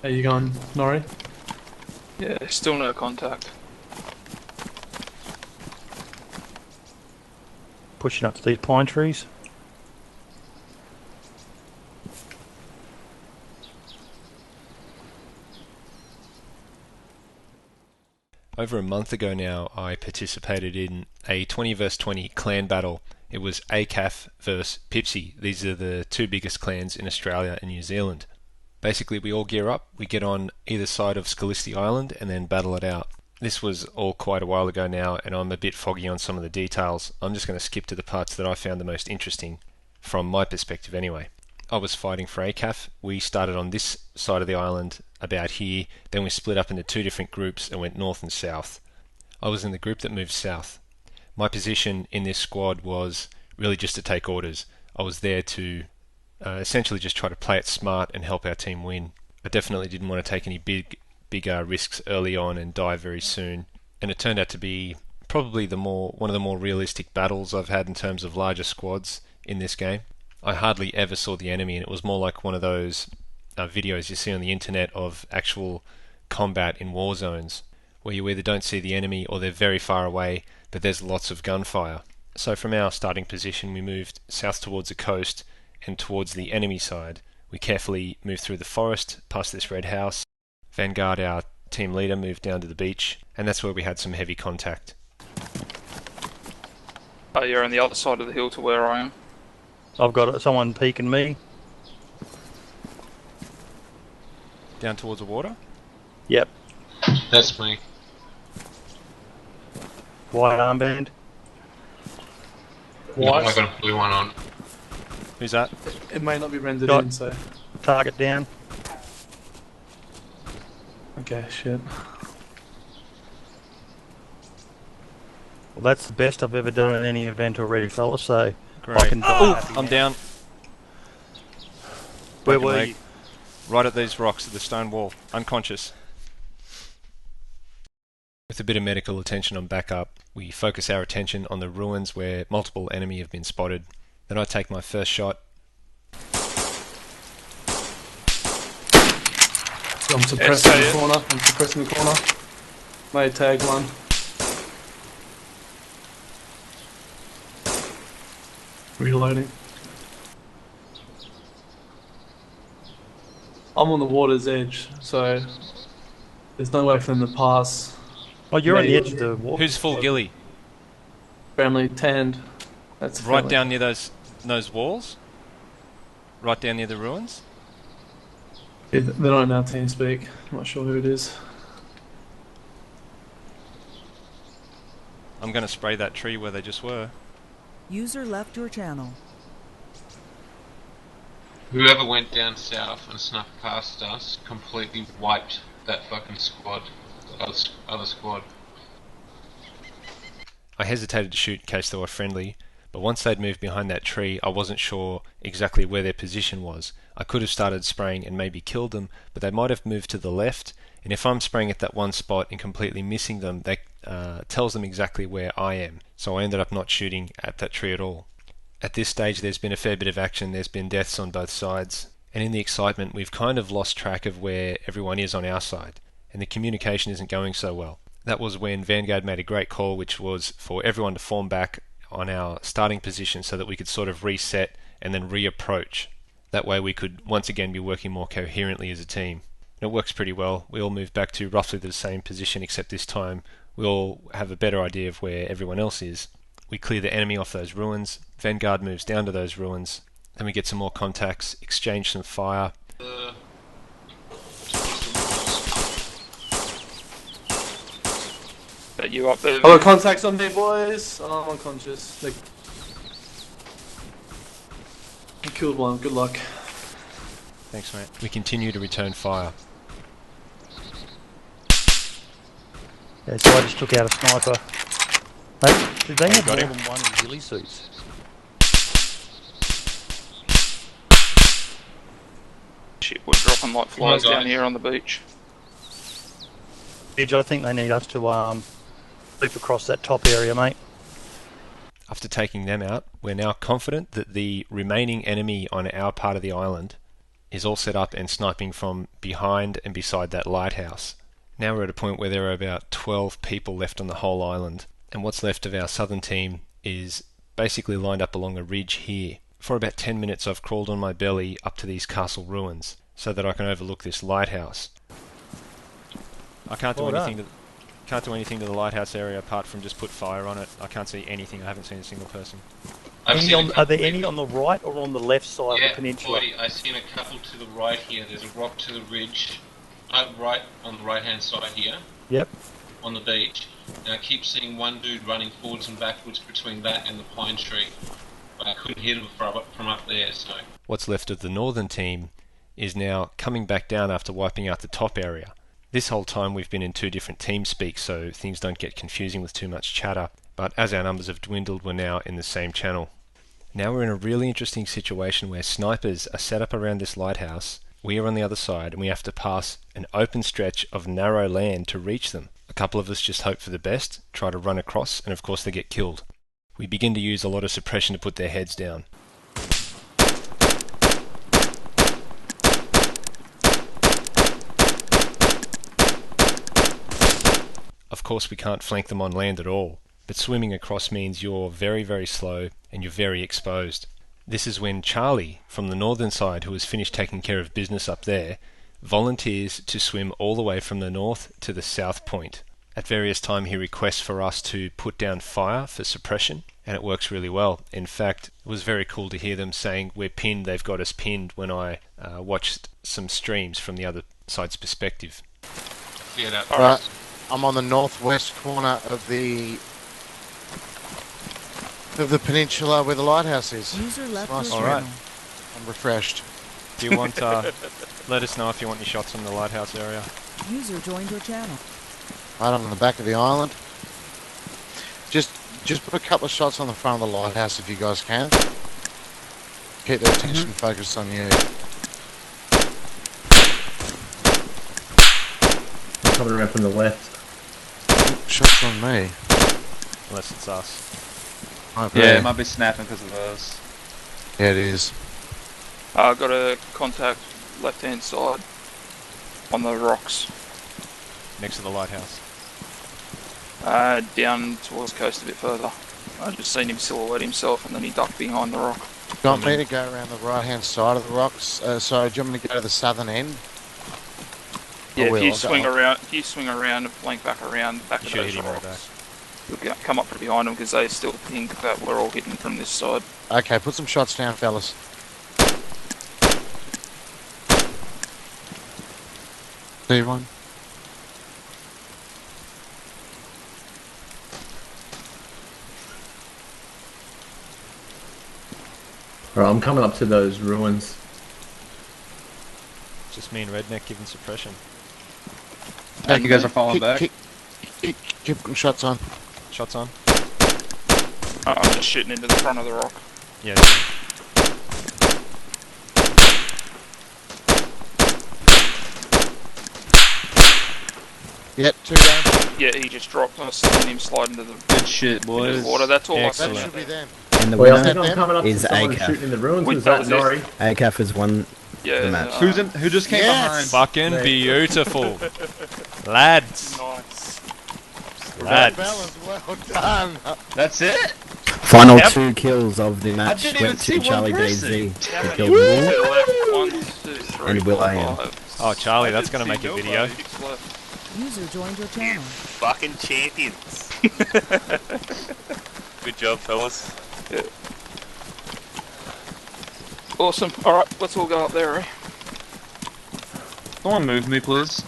How you going, Nori? Yeah, still no contact. Pushing up to these pine trees. Over a month ago now, I participated in a 20 vs 20 clan battle. It was ACAF vs Pipsi. These are the two biggest clans in Australia and New Zealand. Basically, we all gear up, we get on either side of Scalisi Island and then battle it out. This was all quite a while ago now, and I'm a bit foggy on some of the details. I'm just going to skip to the parts that I found the most interesting, from my perspective anyway. I was fighting for ACAF. We started on this side of the island, about here, then we split up into two different groups and went north and south. I was in the group that moved south. My position in this squad was really just to take orders. I was there to essentially just try to play it smart and help our team win. I definitely didn't want to take any big risks early on and die very soon, and it turned out to be probably one of the more realistic battles I've had in terms of larger squads in this game. I hardly ever saw the enemy, and it was more like one of those videos you see on the internet of actual combat in war zones, where you either don't see the enemy or they're very far away, but there's lots of gunfire. So from our starting position we moved south towards the coast and towards the enemy side. We carefully moved through the forest, past this red house. Vanguard, our team leader, moved down to the beach, and that's where we had some heavy contact. Oh, you're on the other side of the hill to where I am. I've got someone peeking me. Down towards the water? Yep. That's me. White armband. No, I got a blue one on. Who's that? It may not be rendered Got- in, so... Target down. Okay, shit. Well, that's the best I've ever done in any event already, fellas, so Great. I can die happy I'm now. down. Where Broken were leg. you? Right at these rocks at the stone wall, unconscious. With a bit of medical attention on backup, we focus our attention on the ruins where multiple enemy have been spotted. Then I take my first shot. So I'm suppressing the corner. I'm suppressing the corner. May tag one. Reloading. I'm on the water's edge, so there's no way for them to pass. Oh, you're on the Me. edge of the water. Who's full ghillie? Family tanned. That's Right family. down near those walls? Right down near the ruins? Yeah, they're not in our team speak. I'm not sure who it is. I'm going to spray that tree where they just were. User left your channel. Whoever went down south and snuck past us completely wiped that fucking squad. The other squad. I hesitated to shoot in case they were friendly, but once they'd moved behind that tree, I wasn't sure exactly where their position was. I could have started spraying and maybe killed them, but they might have moved to the left, and if I'm spraying at that one spot and completely missing them, that tells them exactly where I am. So I ended up not shooting at that tree at all. At this stage there's been a fair bit of action, there's been deaths on both sides, and in the excitement we've kind of lost track of where everyone is on our side, and the communication isn't going so well. That was when Vanguard made a great call, which was for everyone to form back on our starting position so that we could sort of reset and then reapproach. That way we could once again be working more coherently as a team. And it works pretty well. We all move back to roughly the same position, except this time we all have a better idea of where everyone else is. We clear the enemy off those ruins, Vanguard moves down to those ruins, then we get some more contacts, exchange some fire. But you up there? Oh, got contacts on me, boys. Oh, I'm unconscious. I killed one. Good luck. Thanks, mate. We continue to return fire. Yeah, so I just took out a sniper. Did they have got more him. than one ghillie suits? Shit, we're dropping like flies guys. down here on the beach. Edge, I think they need us to leap across that top area, mate. After taking them out, we're now confident that the remaining enemy on our part of the island is all set up and sniping from behind and beside that lighthouse. Now we're at a point where there are about 12 people left on the whole island, and what's left of our southern team is basically lined up along a ridge here. For about 10 minutes I've crawled on my belly up to these castle ruins so that I can overlook this lighthouse. I can't do anything to the lighthouse area apart from just put fire on it. I can't see anything. I haven't seen a single person. Are there any on the right or on the left side of the peninsula? Yeah, I've seen a couple to the right here. There's a rock to the ridge, right on the right-hand side here. Yep. On the beach. And I keep seeing one dude running forwards and backwards between that and the pine tree. But I couldn't hit him from up there, so... What's left of the northern team is now coming back down after wiping out the top area. This whole time we've been in two different team speak, so things don't get confusing with too much chatter, but as our numbers have dwindled, we're now in the same channel. Now we're in a really interesting situation where snipers are set up around this lighthouse, we are on the other side, and we have to pass an open stretch of narrow land to reach them. A couple of us just hope for the best, try to run across, and of course they get killed. We begin to use a lot of suppression to put their heads down. Of course we can't flank them on land at all, but swimming across means you're very, very slow and you're very exposed. This is when Charlie, from the northern side, who has finished taking care of business up there, volunteers to swim all the way from the north to the south point. At various times he requests for us to put down fire for suppression, and it works really well. In fact, it was very cool to hear them saying, "We're pinned, they've got us pinned," when I watched some streams from the other side's perspective. Cleared up. Right, I'm on the northwest corner of the peninsula where the lighthouse is. User left Nice. your All right. channel. I'm refreshed. Do you want, let us know if you want any shots from the lighthouse area. User joined your channel. Right on the back of the island. Just put a couple of shots on the front of the lighthouse if you guys can. Keep their attention focused on you. Coming around from the left. Shots on me. Unless it's us. Yeah, it might be snapping because of us. Yeah, it is. Got a contact left-hand side on the rocks. Next to the lighthouse. Down towards the coast a bit further. I just seen him silhouette himself and then he ducked behind the rock. Do you want me to go around the right-hand side of the rocks? Sorry, do you want me to go to the southern end? Yeah, will, if you I'll go swing around and flank back around the back of Should those hit him right rocks. You'll come up from behind them because they still think that we're all hitting from this side. Okay, put some shots down, fellas. See one? Alright, I'm coming up to those ruins. Just me and Redneck giving suppression. You guys are falling back. Keep putting shots on. Shots on? I'm just shooting into the front of the rock. Yeah. Yep, 2 down. Yeah, he just dropped. I seen him slide into the Good shit, into boys. the water. That's all I That see. should be them. And the Well, I winner think I'm coming up is to someone ACAF. shooting in the ruins. Wait, Was that that was it. Nori? ACAF has won Yeah. the match. Who just came Yes! Fucking beautiful. Lads. Nice. Lads. Fellas, well done. That's it? Final Yep. 2 kills of the match didn't even went see to one Charlie person. DayZ. How Who many killed people Wool. are left? 1, 2, 3, And Will 4, I am. 5. Oh, Charlie, that's going to make a video. 6 left. User joined your channel. Fucking champions. Good job, fellas. Yeah. Awesome. Alright, let's all go up there, eh? Someone move me, please.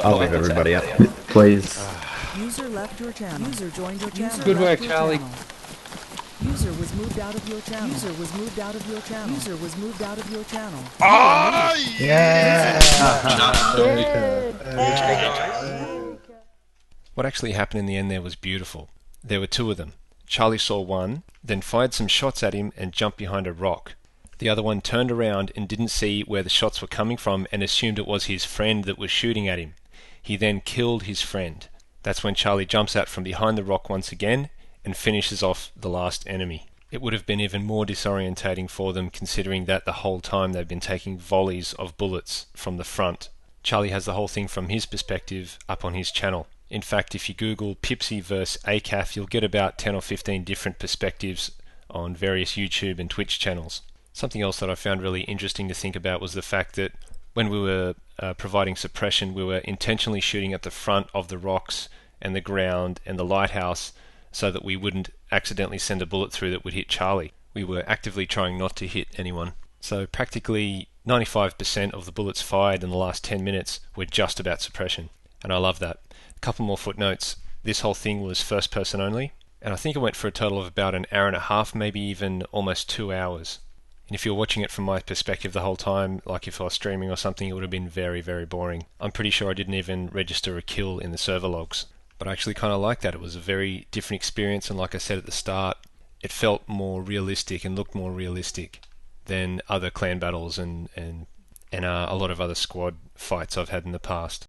I'll leave everybody up. Please. User left your channel. User joined your channel. Good work, left your Charlie. channel. User was moved out of your channel. User was moved out of your channel. User was moved out of your channel. What actually happened in the end there was beautiful. There were 2 of them. Charlie saw one, then fired some shots at him and jumped behind a rock. The other one turned around and didn't see where the shots were coming from and assumed it was his friend that was shooting at him. He then killed his friend. That's when Charlie jumps out from behind the rock once again and finishes off the last enemy. It would have been even more disorientating for them, considering that the whole time they've been taking volleys of bullets from the front. Charlie has the whole thing from his perspective up on his channel. In fact, if you Google Pipsi vs ACAF, you'll get about 10 or 15 different perspectives on various YouTube and Twitch channels. Something else that I found really interesting to think about was the fact that when we were providing suppression, we were intentionally shooting at the front of the rocks and the ground and the lighthouse so that we wouldn't accidentally send a bullet through that would hit Charlie. We were actively trying not to hit anyone. So practically 95% of the bullets fired in the last 10 minutes were just about suppression, and I love that. A couple more footnotes. This whole thing was first person only, and I think it went for a total of about an hour and a half, maybe even almost 2 hours. And if you're watching it from my perspective the whole time, like if I was streaming or something, it would have been very, very boring. I'm pretty sure I didn't even register a kill in the server logs. But I actually kind of like that. It was a very different experience, and like I said at the start, it felt more realistic and looked more realistic than other clan battles and a lot of other squad fights I've had in the past.